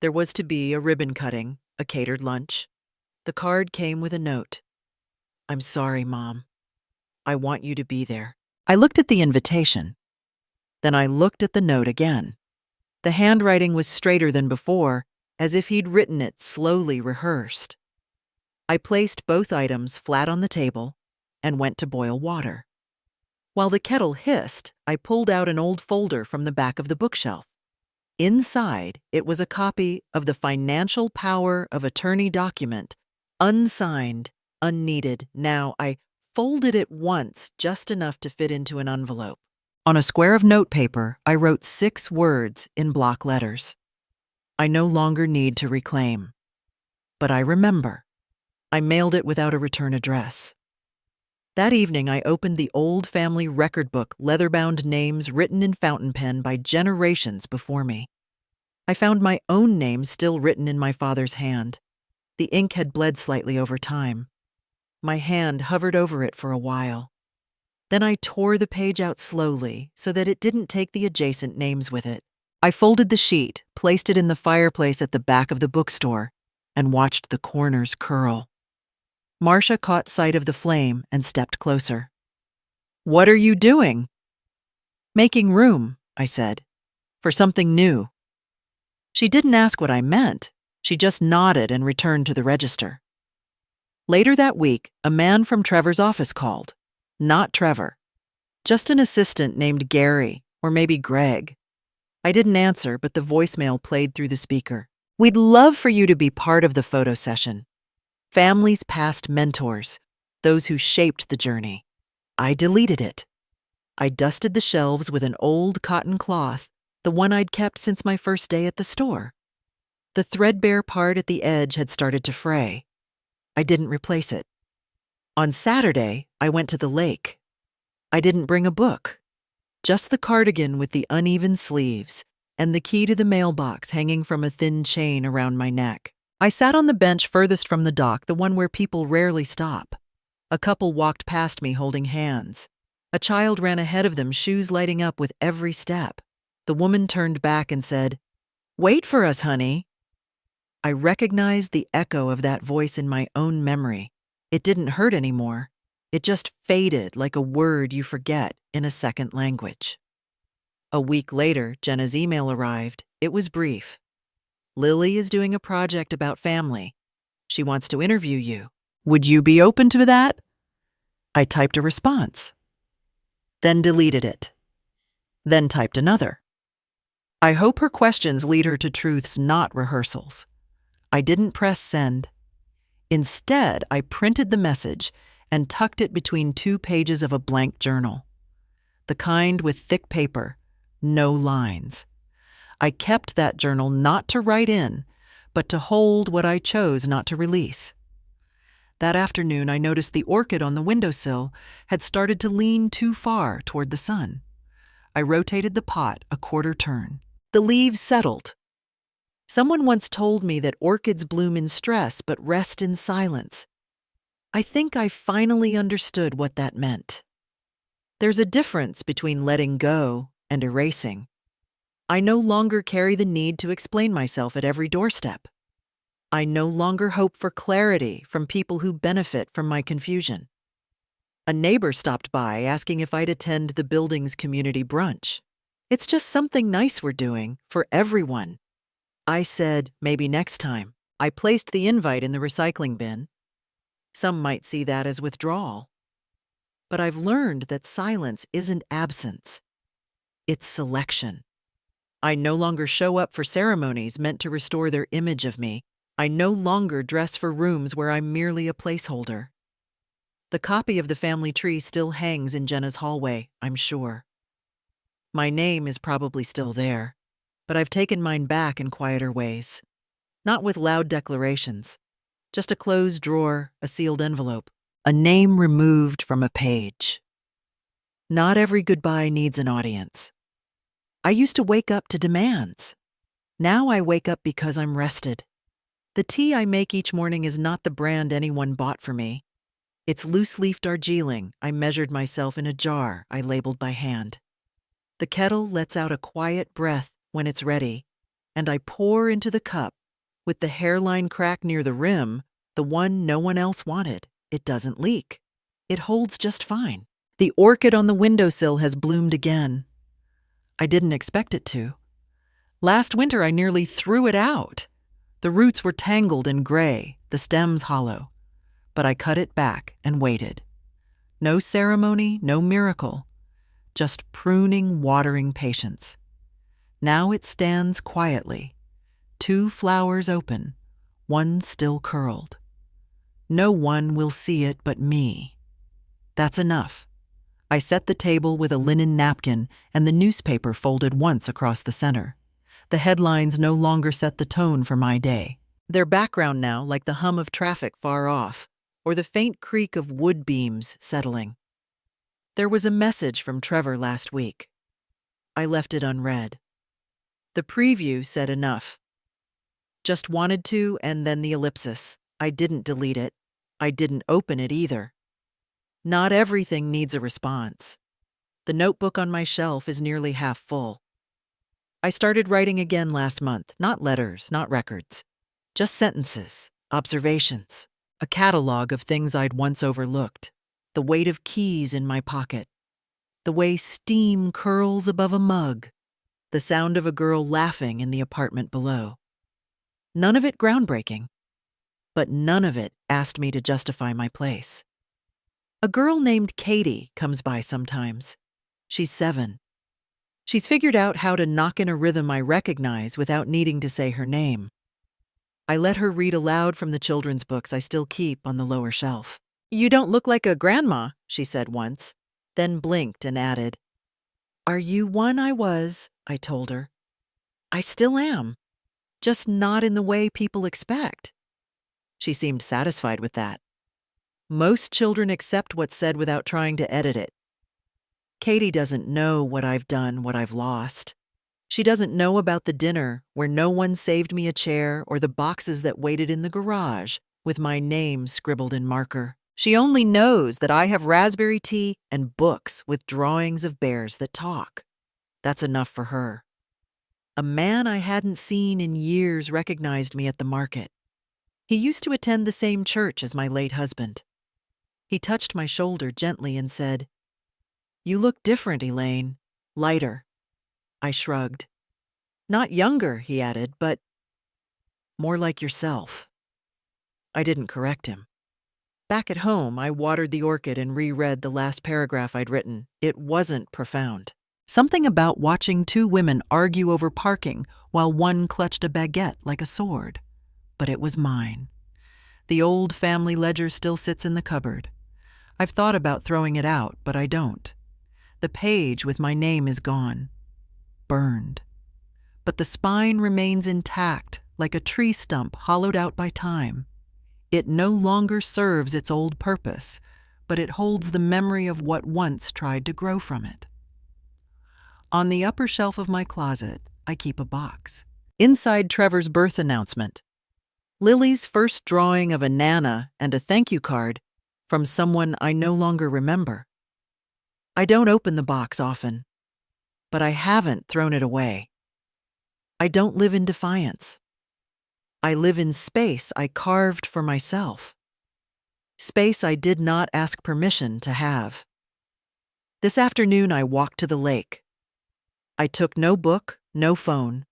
There was to be a ribbon cutting, a catered lunch. The card came with a note. "I'm sorry, Mom. I want you to be there." I looked at the invitation. Then I looked at the note again. The handwriting was straighter than before, as if he'd written it slowly rehearsed. I placed both items flat on the table and went to boil water. While the kettle hissed, I pulled out an old folder from the back of the bookshelf. Inside, it was a copy of the Financial Power of Attorney document, unsigned, unneeded. Now, I folded it once, just enough to fit into an envelope. On a square of notepaper, I wrote 6 words in block letters. I no longer need to reclaim. But I remember. I mailed it without a return address. That evening, I opened the old family record book, leather-bound names written in fountain pen by generations before me. I found my own name still written in my father's hand. The ink had bled slightly over time. My hand hovered over it for a while. Then I tore the page out slowly so that it didn't take the adjacent names with it. I folded the sheet, placed it in the fireplace at the back of the bookstore, and watched the corners curl. Marcia caught sight of the flame and stepped closer. "What are you doing?" "Making room," I said, "for something new." She didn't ask what I meant. She just nodded and returned to the register. Later that week, a man from Trevor's office called. Not Trevor. Just an assistant named Gary, or maybe Greg. I didn't answer, but the voicemail played through the speaker. "We'd love for you to be part of the photo session. Family's past mentors, those who shaped the journey." I deleted it. I dusted the shelves with an old cotton cloth, the one I'd kept since my first day at the store. The threadbare part at the edge had started to fray. I didn't replace it. On Saturday, I went to the lake. I didn't bring a book, just the cardigan with the uneven sleeves and the key to the mailbox hanging from a thin chain around my neck. I sat on the bench furthest from the dock, the one where people rarely stop. A couple walked past me holding hands. A child ran ahead of them, shoes lighting up with every step. The woman turned back and said, "Wait for us, honey." I recognized the echo of that voice in my own memory. It didn't hurt anymore. It just faded like a word you forget in a second language. A week later, Jenna's email arrived. It was brief. "Lily is doing a project about family. She wants to interview you. Would you be open to that?" I typed a response, then deleted it, then typed another. I hope her questions lead her to truths, not rehearsals. I didn't press send. Instead, I printed the message and tucked it between 2 pages of a blank journal. The kind with thick paper, no lines. I kept that journal not to write in, but to hold what I chose not to release. That afternoon, I noticed the orchid on the windowsill had started to lean too far toward the sun. I rotated the pot a quarter turn. The leaves settled. Someone once told me that orchids bloom in stress but rest in silence. I think I finally understood what that meant. There's a difference between letting go and erasing. I no longer carry the need to explain myself at every doorstep. I no longer hope for clarity from people who benefit from my confusion. A neighbor stopped by asking if I'd attend the building's community brunch. "It's just something nice we're doing for everyone." I said, "Maybe next time." I placed the invite in the recycling bin. Some might see that as withdrawal. But I've learned that silence isn't absence. It's selection. I no longer show up for ceremonies meant to restore their image of me. I no longer dress for rooms where I'm merely a placeholder. The copy of the family tree still hangs in Jenna's hallway, I'm sure. My name is probably still there, but I've taken mine back in quieter ways. Not with loud declarations, just a closed drawer, a sealed envelope, a name removed from a page. Not every goodbye needs an audience. I used to wake up to demands. Now I wake up because I'm rested. The tea I make each morning is not the brand anyone bought for me. It's loose-leaf Darjeeling I measured myself in a jar I labeled by hand. The kettle lets out a quiet breath when it's ready, and I pour into the cup. With the hairline crack near the rim, the one no one else wanted, it doesn't leak. It holds just fine. The orchid on the windowsill has bloomed again. I didn't expect it to. Last winter I nearly threw it out. The roots were tangled and gray, the stems hollow. But I cut it back and waited. No ceremony, no miracle. Just pruning, watering patience. Now it stands quietly. 2 flowers open, one still curled. No one will see it but me. That's enough. I set the table with a linen napkin and the newspaper folded once across the center. The headlines no longer set the tone for my day. They're background now, like the hum of traffic far off, or the faint creak of wood beams settling. There was a message from Trevor last week. I left it unread. The preview said enough. Just wanted to, and then the ellipsis. I didn't delete it. I didn't open it either. Not everything needs a response. The notebook on my shelf is nearly half full. I started writing again last month, not letters, not records. Just sentences, observations, a catalog of things I'd once overlooked, the weight of keys in my pocket, the way steam curls above a mug, the sound of a girl laughing in the apartment below. None of it groundbreaking, but none of it asked me to justify my place. A girl named Katie comes by sometimes. She's 7. She's figured out how to knock in a rhythm I recognize without needing to say her name. I let her read aloud from the children's books I still keep on the lower shelf. "You don't look like a grandma," she said once, then blinked and added, "Are you one I was?" I told her. "I still am, just not in the way people expect." She seemed satisfied with that. Most children accept what's said without trying to edit it. Katie doesn't know what I've done, what I've lost. She doesn't know about the dinner where no one saved me a chair or the boxes that waited in the garage with my name scribbled in marker. She only knows that I have raspberry tea and books with drawings of bears that talk. That's enough for her. A man I hadn't seen in years recognized me at the market. He used to attend the same church as my late husband. He touched my shoulder gently and said, "You look different, Elaine. Lighter." I shrugged. "Not younger," he added, "but more like yourself." I didn't correct him. Back at home, I watered the orchid and reread the last paragraph I'd written. It wasn't profound. Something about watching 2 women argue over parking while one clutched a baguette like a sword. But it was mine. The old family ledger still sits in the cupboard. I've thought about throwing it out, but I don't. The page with my name is gone. Burned. But the spine remains intact, like a tree stump hollowed out by time. It no longer serves its old purpose, but it holds the memory of what once tried to grow from it. On the upper shelf of my closet, I keep a box. Inside Trevor's birth announcement, Lily's first drawing of a Nana and a thank you card from someone I no longer remember. I don't open the box often, but I haven't thrown it away. I don't live in defiance. I live in space I carved for myself. Space I did not ask permission to have. This afternoon I walked to the lake. I took no book, no phone.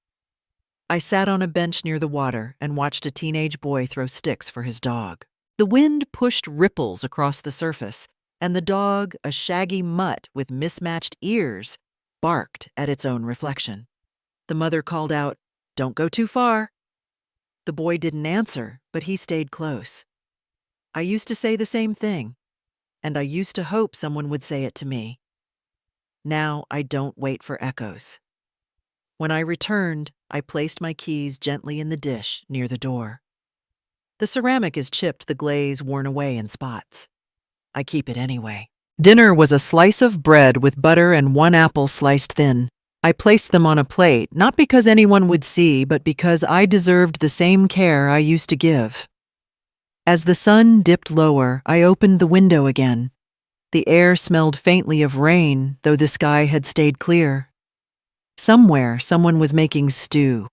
I sat on a bench near the water and watched a teenage boy throw sticks for his dog. The wind pushed ripples across the surface, and the dog, a shaggy mutt with mismatched ears, barked at its own reflection. The mother called out, "Don't go too far." The boy didn't answer, but he stayed close. I used to say the same thing, and I used to hope someone would say it to me. Now I don't wait for echoes. When I returned, I placed my keys gently in the dish near the door. The ceramic is chipped, the glaze worn away in spots. I keep it anyway. Dinner was a slice of bread with butter and 1 apple sliced thin. I placed them on a plate, not because anyone would see, but because I deserved the same care I used to give. As the sun dipped lower, I opened the window again. The air smelled faintly of rain, though the sky had stayed clear. Somewhere, someone was making stew.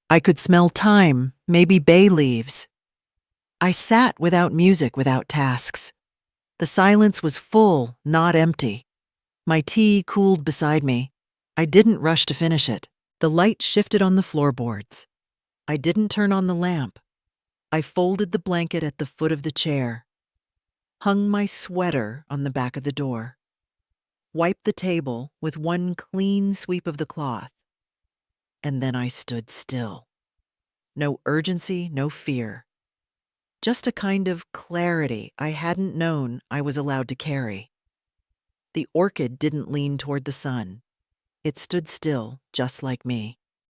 I could smell thyme, maybe bay leaves. I sat without music, without tasks. The silence was full, not empty. My tea cooled beside me. I didn't rush to finish it. The light shifted on the floorboards. I didn't turn on the lamp. I folded the blanket at the foot of the chair, hung my sweater on the back of the door, wiped the table with one clean sweep of the cloth, and then I stood still. No urgency, no fear. Just a kind of clarity I hadn't known I was allowed to carry. The orchid didn't lean toward the sun. It stood still, just like me.